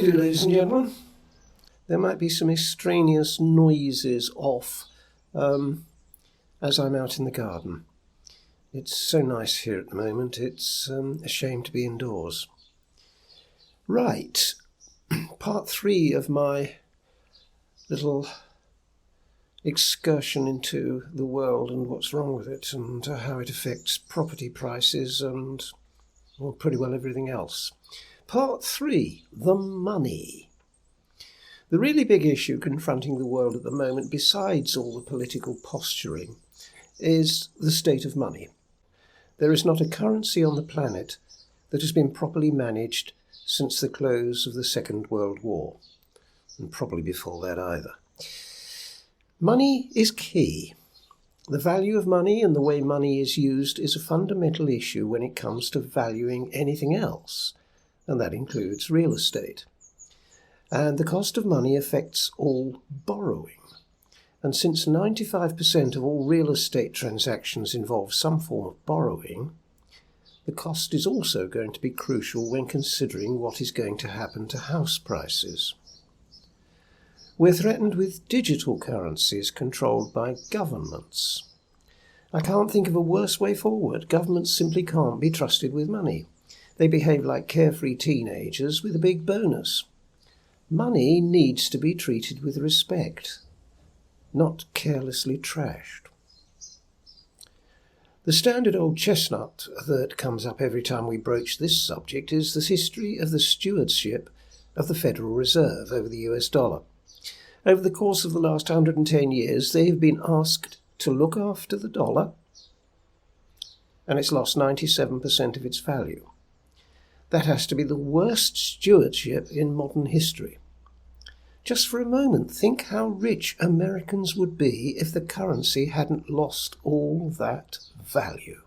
do, ladies and gentlemen. There might be some extraneous noises off as I'm out in the garden. It's so nice here at the moment, it's a shame to be indoors. Right, part 3 of my little excursion into the world and what's wrong with it and how it affects property prices and, well, pretty well everything else. Part 3, the money. The really big issue confronting the world at the moment, besides all the political posturing, is the state of money. There is not a currency on the planet that has been properly managed since the close of the Second World War, and probably before that either. Money is key. The value of money and the way money is used is a fundamental issue when it comes to valuing anything else, and that includes real estate. And the cost of money affects all borrowing. And since 95% of all real estate transactions involve some form of borrowing, the cost is also going to be crucial when considering what is going to happen to house prices. We're threatened with digital currencies controlled by governments. I can't think of a worse way forward. Governments simply can't be trusted with money. They behave like carefree teenagers with a big bonus. Money needs to be treated with respect, not carelessly trashed. The standard old chestnut that comes up every time we broach this subject is the history of the stewardship of the Federal Reserve over the US dollar. Over the course of the last 110 years, they have been asked to look after the dollar, and it's lost 97% of its value. That has to be the worst stewardship in modern history. Just for a moment, think how rich Americans would be if the currency hadn't lost all that value.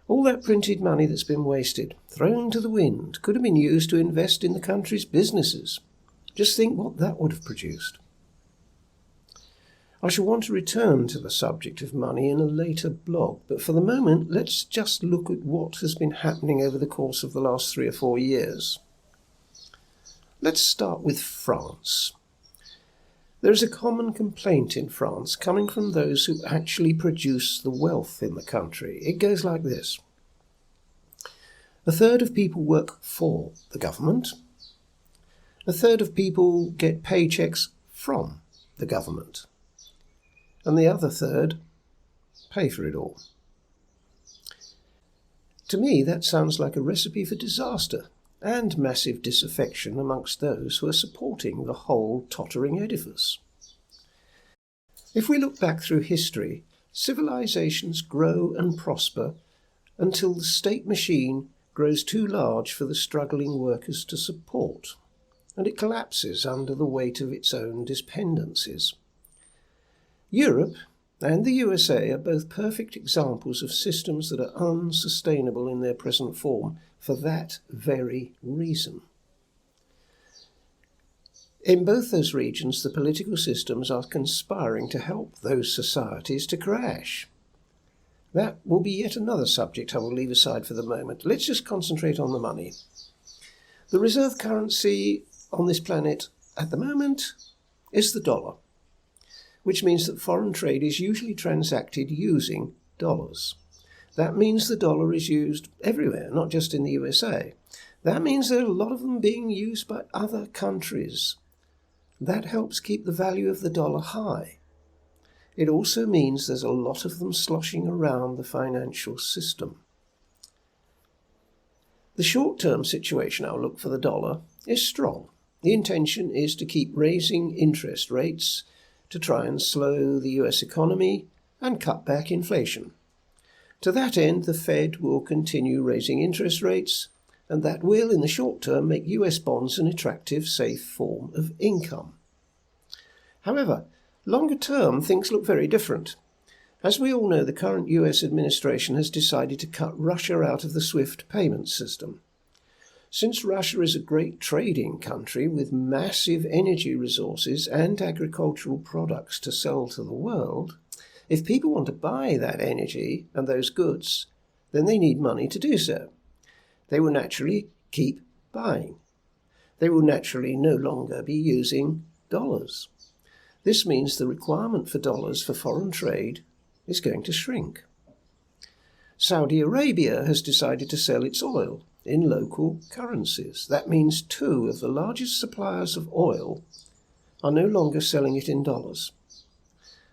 All that printed money that's been wasted, thrown to the wind, could have been used to invest in the country's businesses. Just think what that would have produced. I shall want to return to the subject of money in a later blog, but for the moment, let's just look at what has been happening over the course of the last 3 or 4 years. Let's start with France. There is a common complaint in France coming from those who actually produce the wealth in the country. It goes like this. A third of people work for the government. A third of people get paychecks from the government. And the other third pay for it all. To me, that sounds like a recipe for disaster and massive disaffection amongst those who are supporting the whole tottering edifice. If we look back through history, civilizations grow and prosper until the state machine grows too large for the struggling workers to support, and it collapses under the weight of its own dependencies. Europe and the USA are both perfect examples of systems that are unsustainable in their present form for that very reason. In both those regions, the political systems are conspiring to help those societies to crash. That will be yet another subject I will leave aside for the moment. Let's just concentrate on the money. The reserve currency on this planet at the moment is the dollar, which means that foreign trade is usually transacted using dollars. That means the dollar is used everywhere, not just in the USA. That means there are a lot of them being used by other countries. That helps keep the value of the dollar high. It also means there's a lot of them sloshing around the financial system. The short-term situation outlook for the dollar is strong. The intention is to keep raising interest rates to try and slow the US economy and cut back inflation. To that end, the Fed will continue raising interest rates, and that will, in the short term, make US bonds an attractive, safe form of income. However, longer term, things look very different. As we all know, the current US administration has decided to cut Russia out of the SWIFT payment system. Since Russia is a great trading country with massive energy resources and agricultural products to sell to the world, if people want to buy that energy and those goods, then they need money to do so. They will naturally keep buying. they will naturally no longer be using dollars. This means the requirement for dollars for foreign trade is going to shrink. Saudi Arabia has decided to sell its oil in local currencies. That means 2 of the largest suppliers of oil are no longer selling it in dollars.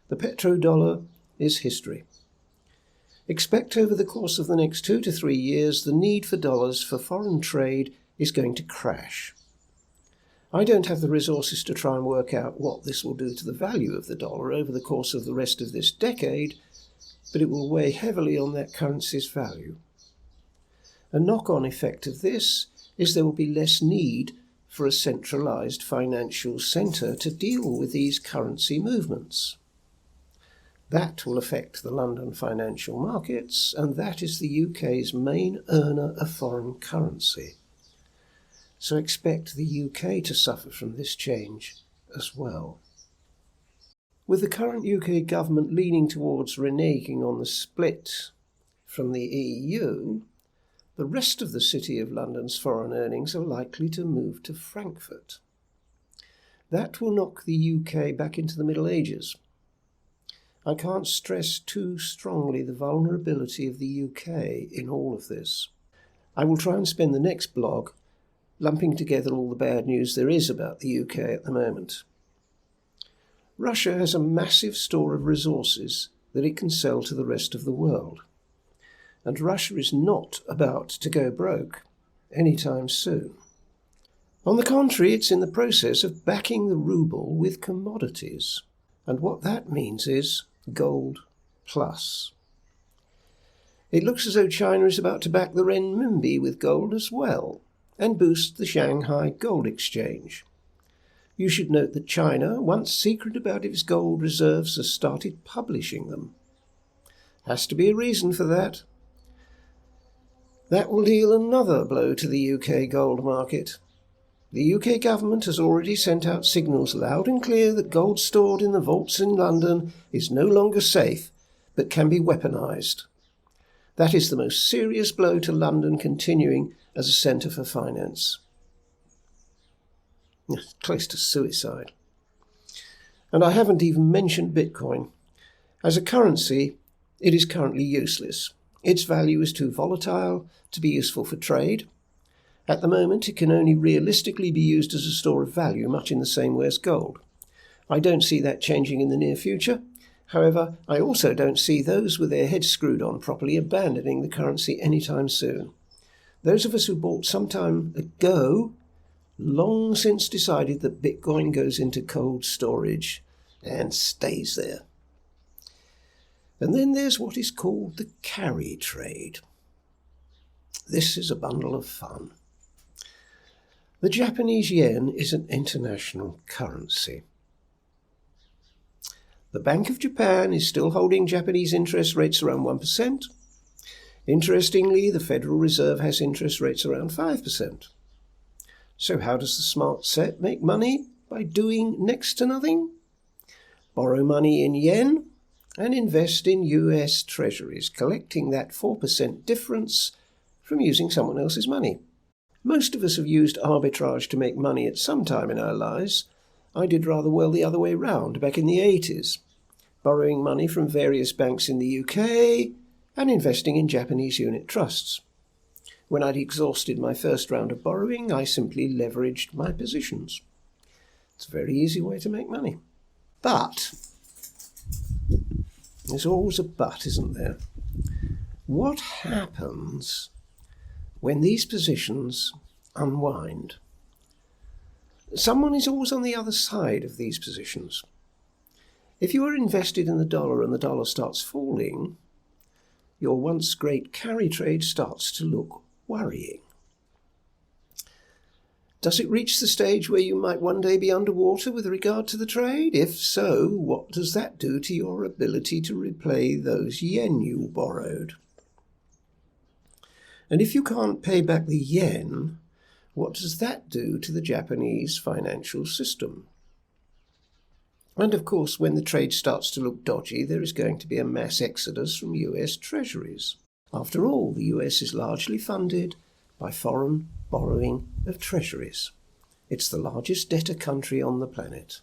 The petrodollar is history. Expect over the course of the next 2 to 3 years the need for dollars for foreign trade is going to crash. I don't have the resources to try and work out what this will do to the value of the dollar over the course of the rest of this decade, but it will weigh heavily on that currency's value. A knock-on effect of this is there will be less need for a centralised financial centre to deal with these currency movements. That will affect the London financial markets, and that is the UK's main earner of foreign currency. So expect the UK to suffer from this change as well. With the current UK government leaning towards reneging on the split from the EU, the rest of the City of London's foreign earnings are likely to move to Frankfurt. That will knock the UK back into the Middle Ages. I can't stress too strongly the vulnerability of the UK in all of this. I will try and spend the next blog lumping together all the bad news there is about the UK at the moment. Russia has a massive store of resources that it can sell to the rest of the world. And Russia is not about to go broke anytime soon. On the contrary, it's in the process of backing the ruble with commodities. And what that means is gold plus. It looks as though China is about to back the renminbi with gold as well, and boost the Shanghai Gold Exchange. You should note that China, once secret about its gold reserves, has started publishing them. Has to be a reason for that. That will deal another blow to the UK gold market. The UK government has already sent out signals loud and clear that gold stored in the vaults in London is no longer safe, but can be weaponised. That is the most serious blow to London continuing as a centre for finance. Close to suicide. And I haven't even mentioned Bitcoin. As a currency, it is currently useless. Its value is too volatile to be useful for trade. At the moment, it can only realistically be used as a store of value, much in the same way as gold. I don't see that changing in the near future. However, I also don't see those with their heads screwed on properly abandoning the currency anytime soon. Those of us who bought some time ago long since decided that Bitcoin goes into cold storage and stays there. And then there's what is called the carry trade. This is a bundle of fun. The Japanese yen is an international currency. The Bank of Japan is still holding Japanese interest rates around 1%. Interestingly, the Federal Reserve has interest rates around 5%. So how does the smart set make money? By doing next to nothing? Borrow money in yen and invest in US treasuries, collecting that 4% difference from using someone else's money. Most of us have used arbitrage to make money at some time in our lives. I did rather well the other way round back in the 80s, borrowing money from various banks in the UK and investing in Japanese unit trusts. When I'd exhausted my first round of borrowing, I simply leveraged my positions. It's a very easy way to make money. But there's always a but, isn't there? What happens when these positions unwind? Someone is always on the other side of these positions. If you are invested in the dollar and the dollar starts falling, your once great carry trade starts to look worrying. Does it reach the stage where you might one day be underwater with regard to the trade? If so, what does that do to your ability to repay those yen you borrowed? And if you can't pay back the yen, what does that do to the Japanese financial system? And of course, when the trade starts to look dodgy, there is going to be a mass exodus from US treasuries. After all, the US is largely funded by foreign borrowing of treasuries. It's the largest debtor country on the planet.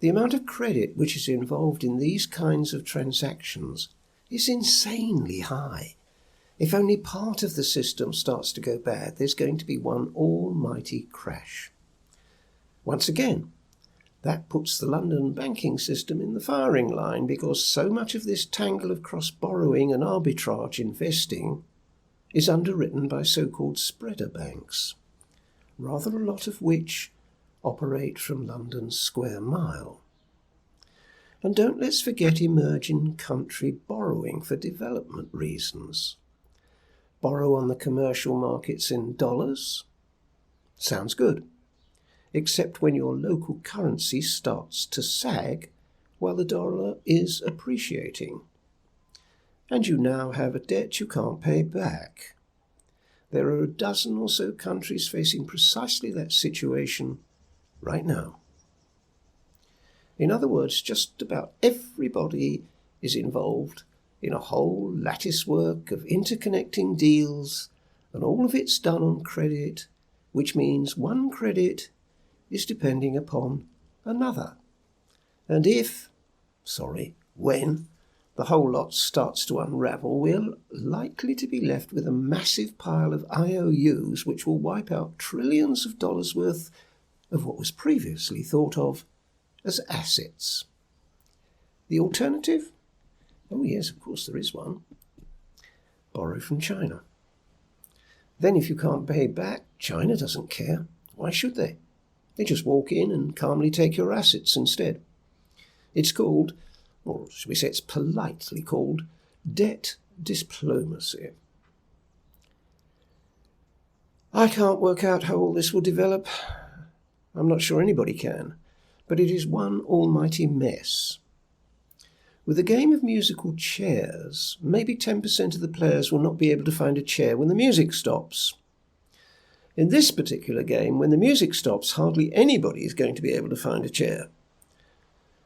The amount of credit which is involved in these kinds of transactions is insanely high. If only part of the system starts to go bad, there's going to be one almighty crash. Once again, that puts the London banking system in the firing line, because so much of this tangle of cross-borrowing and arbitrage investing is underwritten by so-called spreader banks, rather a lot of which operate from London's square mile. And don't let's forget emerging country borrowing for development reasons. Borrow on the commercial markets in dollars? Sounds good, except when your local currency starts to sag while the dollar is appreciating, and you now have a debt you can't pay back. There are a dozen or so countries facing precisely that situation right now. In other words, just about everybody is involved in a whole lattice work of interconnecting deals, and all of it's done on credit, which means one credit is depending upon another. And when the whole lot starts to unravel, we're likely to be left with a massive pile of IOUs which will wipe out trillions of dollars worth of what was previously thought of as assets. The alternative? Oh yes, of course there is one. Borrow from China. Then if you can't pay back, China doesn't care. Why should they? They just walk in and calmly take your assets instead. It's called, or should we say it's politely called, debt diplomacy. I can't work out how all this will develop. I'm not sure anybody can, but it is one almighty mess. With a game of musical chairs, maybe 10% of the players will not be able to find a chair when the music stops. In this particular game, when the music stops, hardly anybody is going to be able to find a chair.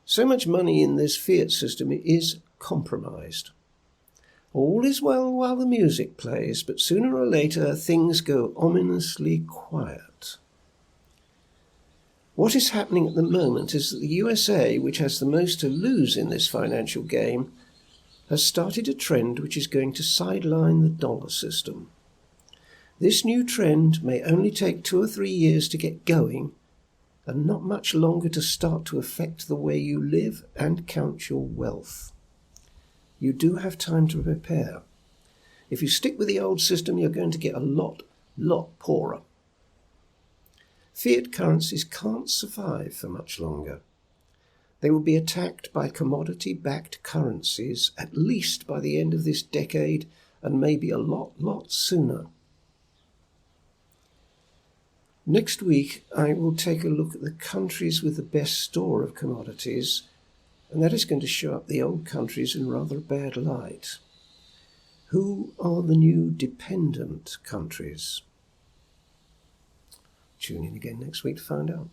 So much money in this fiat system is compromised. All is well while the music plays, but sooner or later things go ominously quiet. What is happening at the moment is that the USA, which has the most to lose in this financial game, has started a trend which is going to sideline the dollar system. This new trend may only take 2 or 3 years to get going, and not much longer to start to affect the way you live and count your wealth. You do have time to prepare. If you stick with the old system, you're going to get a lot poorer. Fiat currencies can't survive for much longer. They will be attacked by commodity-backed currencies at least by the end of this decade, and maybe a lot sooner. Next week, I will take a look at the countries with the best store of commodities, and that is going to show up the old countries in rather a bad light. Who are the new dependent countries? Tune in again next week to find out.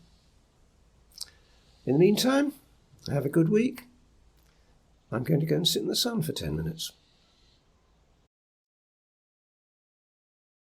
In the meantime, have a good week. I'm going to go and sit in the sun for 10 minutes.